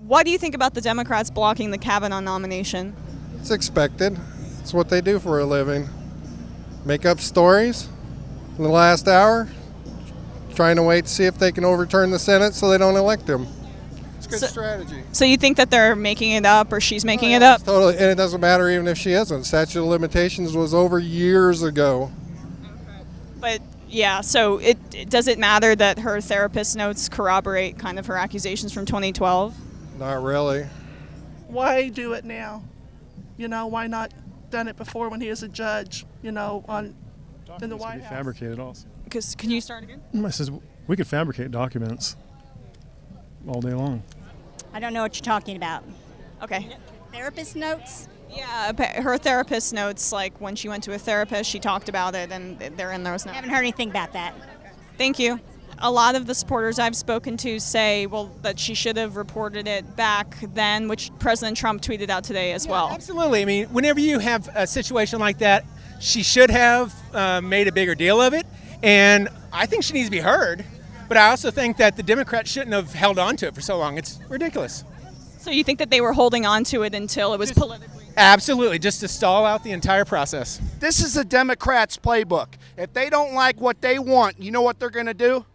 What do you think about the Democrats blocking the Kavanaugh nomination? It's expected. It's what they do for a living. Make up stories in the last hour, trying to wait to see if they can overturn the Senate so they don't elect him. It's a good strategy. So you think that they're making it up, or she's making it up? Totally, and it doesn't matter even if she isn't. Statute of limitations was over years ago. But yeah, so does it matter that her therapist notes corroborate kind of her accusations from 2012? Not really. Why do it now? Why not done it before when he was a judge, in the White House? Fabricated also. Because can you start again? I says we could fabricate documents all day long. I don't know what you're talking about. Okay. Therapist notes? Yeah, her therapist notes, like when she went to a therapist, she talked about it, and they're in those notes. I haven't heard anything about that. Thank you. A lot of the supporters I've spoken to say, that she should have reported it back then, which President Trump tweeted out today as well. Absolutely. I mean, whenever you have a situation like that, she should have made a bigger deal of it, and I think she needs to be heard. But I also think that the Democrats shouldn't have held on to it for so long. It's ridiculous. So you think that they were holding on to it until it was politically? Absolutely, just to stall out the entire process. This is the Democrats' playbook. If they don't like what they want, you know what they're going to do?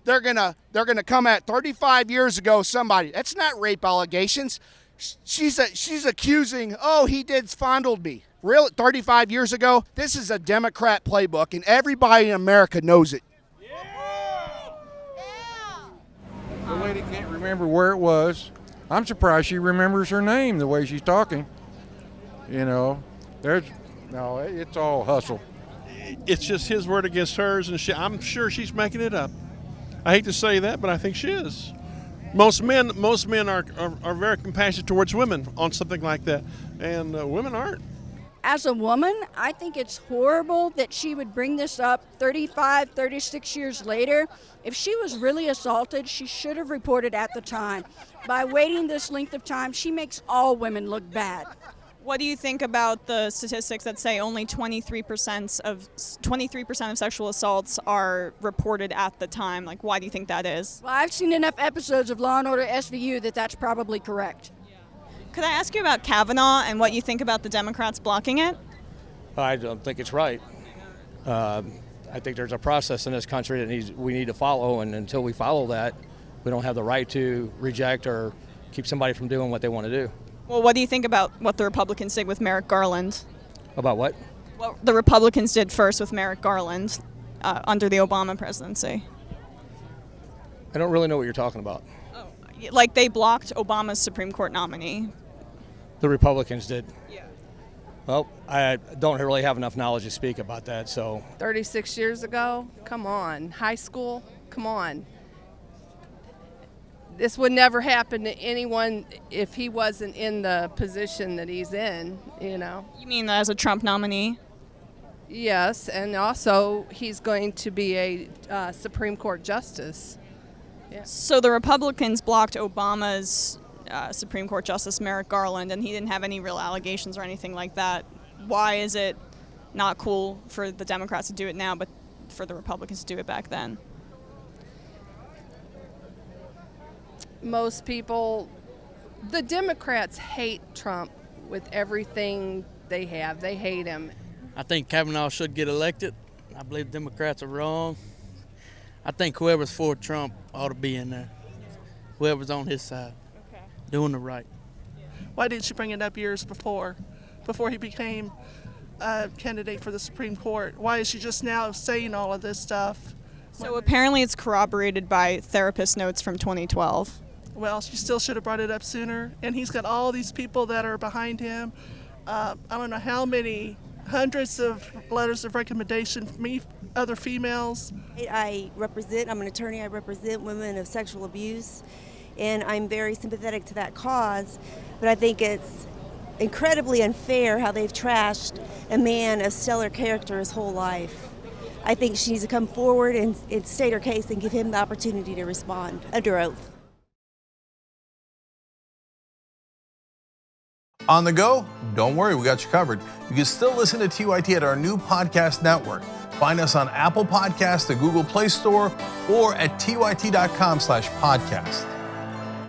They're gonna come at 35 years ago somebody. That's not rape allegations. She's accusing, he fondled me. Really, 35 years ago? This is a Democrat playbook, and everybody in America knows it. The lady can't remember where it was. I'm surprised she remembers her name the way she's talking. It's all hustle. It's just his word against hers, and I'm sure she's making it up. I hate to say that, but I think she is. Most men are very compassionate towards women on something like that, and women aren't. As a woman, I think it's horrible that she would bring this up 35, 36 years later. If she was really assaulted, she should have reported at the time. By waiting this length of time, she makes all women look bad. What do you think about the statistics that say only 23% of sexual assaults are reported at the time? Like, why do you think that is? Well, I've seen enough episodes of Law & Order SVU that's probably correct. Could I ask you about Kavanaugh and what you think about the Democrats blocking it? I don't think it's right. I think there's a process in this country that we need to follow, and until we follow that, we don't have the right to reject or keep somebody from doing what they want to do. Well, what do you think about what the Republicans did with Merrick Garland? About what? What the Republicans did first with Merrick Garland under the Obama presidency. I don't really know what you're talking about. Oh, like they blocked Obama's Supreme Court nominee. The Republicans did? Yeah. Well, I don't really have enough knowledge to speak about that, so. 36 years ago? Come on. High school? Come on. This would never happen to anyone if he wasn't in the position that he's in, You mean as a Trump nominee? Yes, and also he's going to be a Supreme Court justice. Yeah. So the Republicans blocked Obama's Supreme Court Justice Merrick Garland, and he didn't have any real allegations or anything like that. Why is it not cool for the Democrats to do it now, but for the Republicans to do it back then? Most people, the Democrats hate Trump with everything they have. They hate him. I think Kavanaugh should get elected. I believe Democrats are wrong. I think whoever's for Trump ought to be in there. Whoever's on his side, doing the right. Why didn't she bring it up years before he became a candidate for the Supreme Court? Why is she just now saying all of this stuff? So apparently it's corroborated by therapist notes from 2012. Well, she still should have brought it up sooner. And he's got all these people that are behind him. I don't know how many hundreds of letters of recommendation from other females. I'm an attorney. I represent women of sexual abuse, and I'm very sympathetic to that cause. But I think it's incredibly unfair how they've trashed a man of stellar character his whole life. I think she needs to come forward and state her case and give him the opportunity to respond under oath. On the go? Don't worry, we got you covered. You can still listen to TYT at our new podcast network. Find us on Apple Podcasts, the Google Play Store, or at tyt.com/podcast.